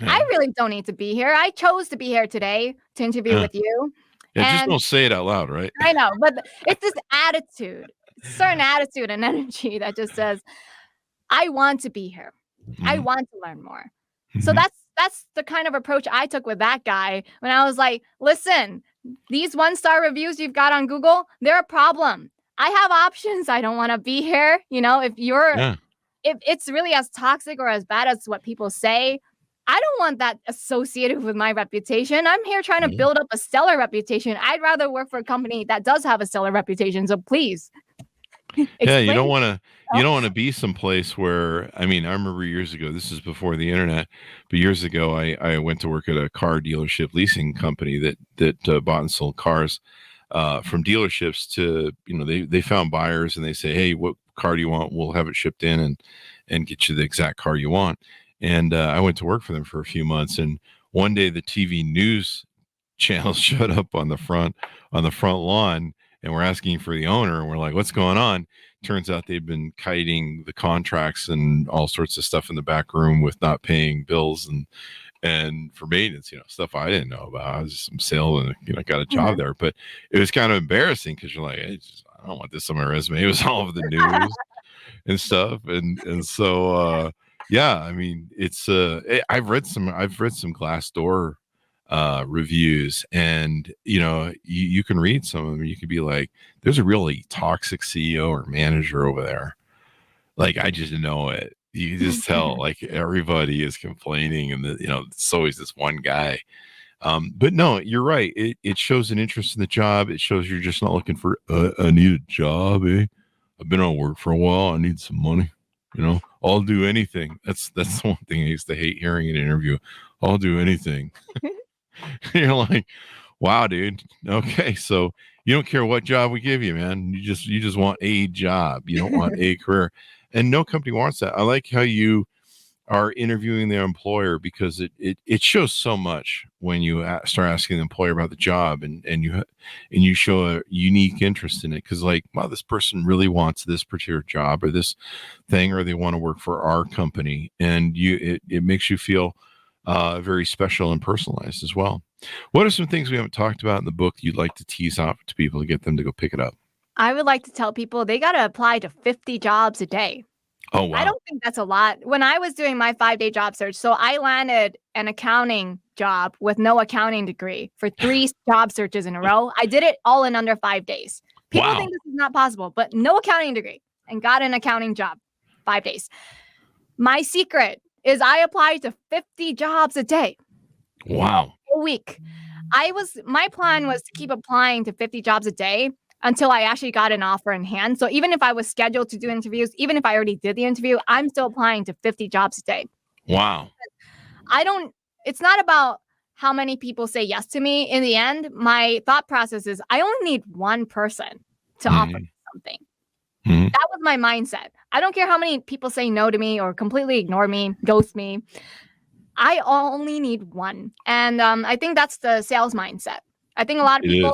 Speaker 3: Yeah. I really don't need to be here. I chose to be here today to interview with you.
Speaker 2: Yeah, just don't say it out loud, right?
Speaker 3: I know, but it's this attitude, certain attitude and energy that just says, I want to be here. Mm-hmm. I want to learn more. Mm-hmm. So that's the kind of approach I took with that guy when I was like, listen, these 1-star reviews you've got on Google, they're a problem. I have options. I don't want to be here. You know, if it's really as toxic or as bad as what people say, I don't want that associated with my reputation. I'm here trying to build up a stellar reputation. I'd rather work for a company that does have a stellar reputation. So please.
Speaker 2: Yeah, you don't want to be someplace where, I mean, I remember years ago, this is before the internet, but years ago, I went to work at a car dealership leasing company that bought and sold cars from dealerships to, you know, they found buyers and they say, hey, what car do you want? We'll have it shipped in and get you the exact car you want. And I went to work for them for a few months. And one day the TV news channel showed up on the front lawn. And we're asking for the owner, and we're like, what's going on? Turns out they've been kiting the contracts and all sorts of stuff in the back room with not paying bills. and for maintenance, stuff I didn't know about. I was just some sales and, got a job there, but it was kind of embarrassing because you're like, I don't want this on my resume. It was all over the news and stuff. And so, yeah, I mean, it's, I've read some Glassdoor reviews, and you can read some of them. You could be like, there's a really toxic CEO or manager over there. Like, I just know it. You just tell, like, everybody is complaining, and it's always this one guy. But no, you're right. It shows an interest in the job. It shows you're just not looking for I need a job, eh? I've been on work for a while. I need some money. I'll do anything. That's the one thing I used to hate hearing in an interview. I'll do anything. You're like, wow, dude. Okay, so you don't care what job we give you, man. You just want a job. You don't want a career, and no company wants that. I like how you are interviewing their employer, because it shows so much when you start asking the employer about the job, and you show a unique interest in it, because, like, wow, this person really wants this particular job or this thing, or they want to work for our company, and it makes you feel very special and personalized as well. What are some things we haven't talked about in the book you'd like to tease off to people to get them to go pick it up?
Speaker 3: I would like to tell people they got to apply to 50 jobs a day.
Speaker 2: Oh, wow.
Speaker 3: I don't think that's a lot. When I was doing my 5-day job search, so I landed an accounting job with no accounting degree for 3 job searches in a row. I did it all in under 5 days. People think this is not possible, but no accounting degree, and got an accounting job, 5 days. My secret is I applied to 50 jobs a day.
Speaker 2: Wow.
Speaker 3: A week. My plan was to keep applying to 50 jobs a day until I actually got an offer in hand. So even if I was scheduled to do interviews, even if I already did the interview, I'm still applying to 50 jobs a day.
Speaker 2: Wow.
Speaker 3: It's not about how many people say yes to me. In the end, my thought process is I only need one person to offer me something. That was my mindset. I don't care how many people say no to me or completely ignore me, ghost me. I only need one. And I think that's the sales mindset. I think a lot of people,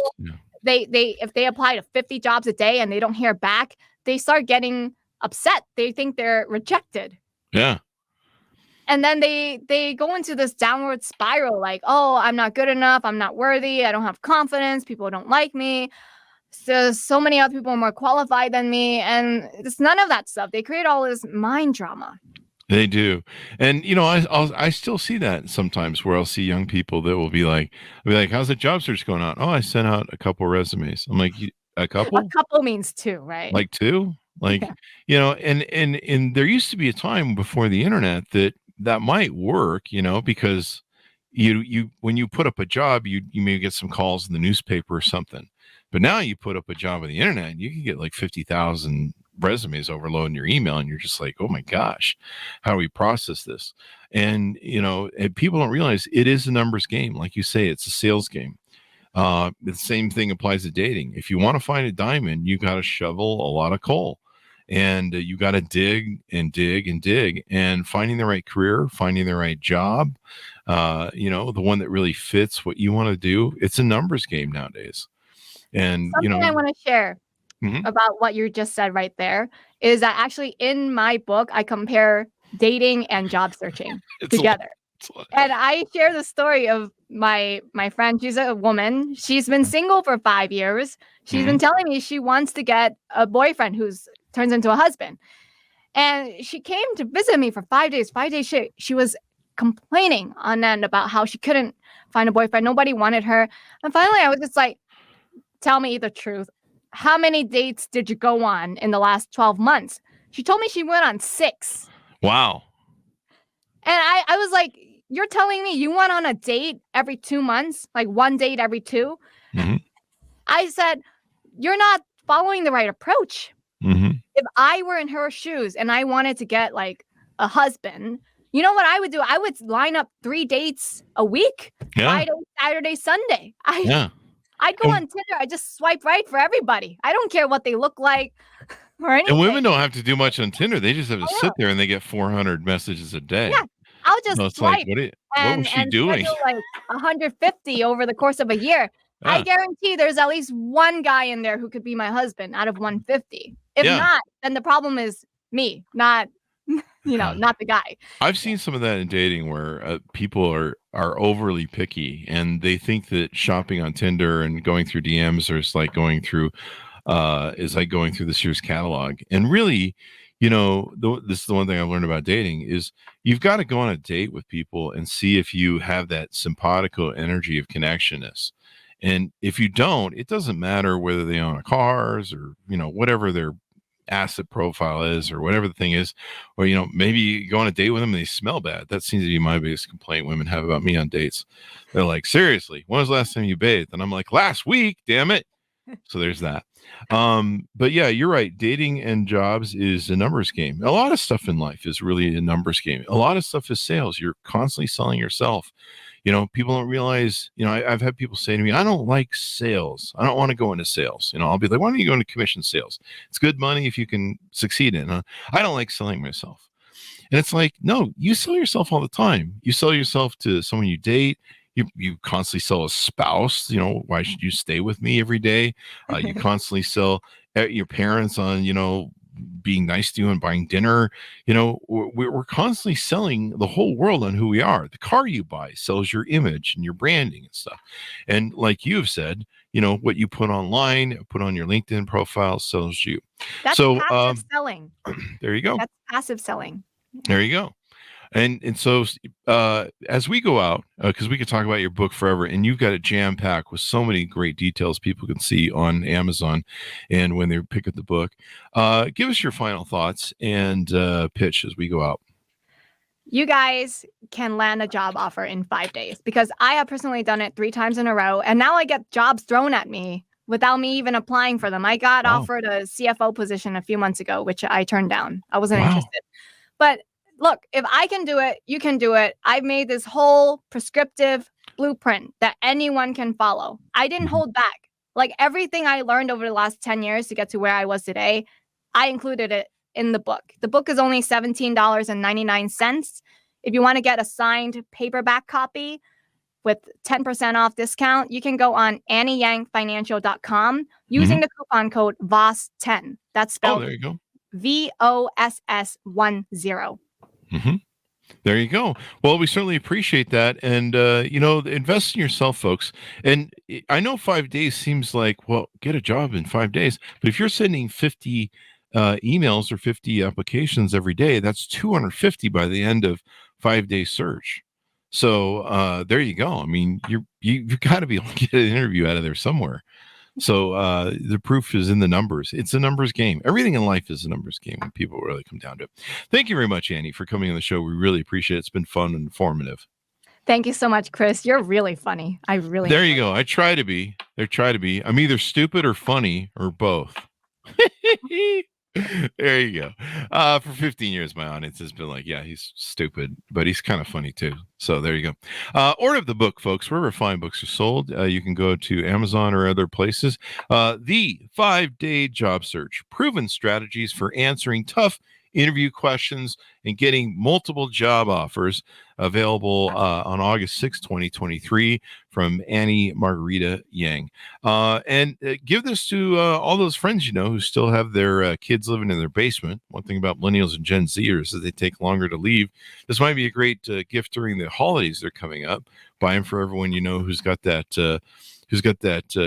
Speaker 3: they if they apply to 50 jobs a day and they don't hear back, they start getting upset. They think they're rejected.
Speaker 2: Yeah.
Speaker 3: And then they go into this downward spiral, like, oh, I'm not good enough. I'm not worthy. I don't have confidence. People don't like me. So many other people are more qualified than me. And it's none of that stuff. They create all this mind drama.
Speaker 2: They do. And, I still see that sometimes, where I'll see young people that will be like, how's the job search going on? Oh, I sent out a couple resumes. I'm like, a couple?
Speaker 3: A couple means 2, right?
Speaker 2: Like 2? Like, and there used to be a time before the internet that might work, because you when you put up a job, you may get some calls in the newspaper or something. But now you put up a job on the internet, and you can get like 50,000 resumes overloading your email, and you're just like, oh my gosh, how do we process this? And and people don't realize it is a numbers game. Like you say, it's a sales game. The same thing applies to dating. If you want to find a diamond, you got to shovel a lot of coal, and you got to dig and dig and dig, and finding the right career, finding the right job, the one that really fits what you want to do. It's a numbers game nowadays. And
Speaker 3: something I want to share about what you just said right there is that actually in my book, I compare dating and job searching together. And I share the story of my friend. She's a woman. She's been single for 5 years. She's been telling me she wants to get a boyfriend who turns into a husband. And she came to visit me for 5 days. 5 days she was complaining on end about how she couldn't find a boyfriend. Nobody wanted her. And finally, I was just like, tell me the truth. How many dates did you go on in the last 12 months? She told me she went on 6.
Speaker 2: Wow.
Speaker 3: And I was like, you're telling me you went on a date every 2 months, like one date every 2? I said, you're not following the right approach. If I were in her shoes and I wanted to get like a husband, you know what I would do? I would line up 3 dates a week. Friday, Saturday, Sunday. I'd go on Tinder. I just swipe right for everybody. I don't care what they look like or anything.
Speaker 2: And women don't have to do much on Tinder. They just have to sit there and they get 400 messages a day.
Speaker 3: Yeah, I'll just swipe.
Speaker 2: Like, what was she doing?
Speaker 3: Like 150 over the course of a year. Yeah. I guarantee there's at least one guy in there who could be my husband out of 150. If not, then the problem is me, not not the guy.
Speaker 2: I've seen some of that in dating where people are overly picky and they think that shopping on Tinder and going through DMs is like going through the Sears catalog. And really, this is the one thing I've learned about dating is you've got to go on a date with people and see if you have that simpatico energy of connectionness. And if you don't, it doesn't matter whether they own cars or, whatever their asset profile is or whatever the thing is, or, maybe you go on a date with them and they smell bad. That seems to be my biggest complaint women have about me on dates. They're like, seriously, when was the last time you bathed? And I'm like, last week, damn it. So there's that. But yeah, you're right. Dating and jobs is a numbers game. A lot of stuff in life is really a numbers game. A lot of stuff is sales. You're constantly selling yourself. People don't realize, I've had people say to me, I don't like sales. I don't want to go into sales. I'll be like, why don't you go into commission sales? It's good money if you can succeed in it. I don't like selling myself. And it's like, no, you sell yourself all the time. You sell yourself to someone you date. You constantly sell a spouse. Why should you stay with me every day? You constantly sell your parents on, being nice to you and buying dinner. We're constantly selling the whole world on who we are. The car you buy sells your image and your branding and stuff. And like you have said, what you put online, put on your LinkedIn profile sells you.
Speaker 3: That's passive selling.
Speaker 2: There you go.
Speaker 3: That's passive selling.
Speaker 2: There you go. And so as we go out, because we could talk about your book forever, and you've got it jam-packed with so many great details people can see on Amazon and when they pick up the book, give us your final thoughts and pitch as we go out.
Speaker 3: You guys can land a job offer in 5 days because I have personally done it 3 times in a row, and now I get jobs thrown at me without me even applying for them. I got offered a CFO position a few months ago, which I turned down. I wasn't interested. But look, if I can do it, you can do it. I've made this whole prescriptive blueprint that anyone can follow. I didn't hold back. Like everything I learned over the last 10 years to get to where I was today, I included it in the book. The book is only $17.99. If you want to get a signed paperback copy with 10% off discount, you can go on AnnieYangFinancial.com using the coupon code VOSS10. That's spelled
Speaker 2: there you go.
Speaker 3: VOSS10.
Speaker 2: Mm-hmm. There you go. Well, we certainly appreciate that. And, invest in yourself, folks. And I know 5 days seems like, well, get a job in 5 days. But if you're sending 50 emails or 50 applications every day, that's 250 by the end of 5-day search. So there you go. I mean, you've got to be able to get an interview out of there somewhere. So the proof is in the numbers. It's a numbers game. Everything in life is a numbers game when people really come down to it. Thank you very much, Annie, for coming on the show. We really appreciate it. It's been fun and informative.
Speaker 3: Thank you so much, Chris. You're really funny. I really.
Speaker 2: There you go. I try to be. I'm either stupid or funny or both. There you go. For 15 years, my audience has been like, yeah, he's stupid, but he's kind of funny too. So there you go. Order the book, folks, wherever fine books are sold. You can go to Amazon or other places. The 5-Day Job Search, proven strategies for answering tough interview questions and getting multiple job offers, available on August 6, 2023 from Annie Margarita Yang. And give this to all those friends who still have their kids living in their basement. One thing about millennials and Gen Zers is that they take longer to leave. This might be a great gift during the holidays that are coming up. Buy them for everyone who's got that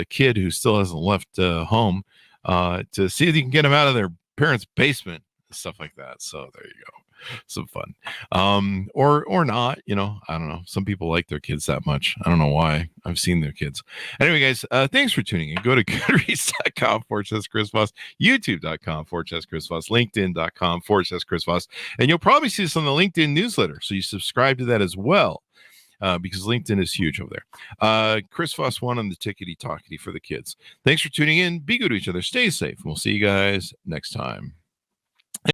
Speaker 2: kid who still hasn't left home, to see if you can get them out of their parents' basement. Stuff like that. So there you go. Some fun. Or not, I don't know. Some people like their kids that much. I don't know why. I've seen their kids. Anyway, guys, thanks for tuning in. Go to goodreads.com/Chris Voss, youtube.com/Chris Voss, linkedin.com/Chris Voss. And you'll probably see this on the LinkedIn newsletter. So you subscribe to that as well. Because LinkedIn is huge over there. Chris Voss 1 on the tickety-talkety for the kids. Thanks for tuning in. Be good to each other. Stay safe. And we'll see you guys next time.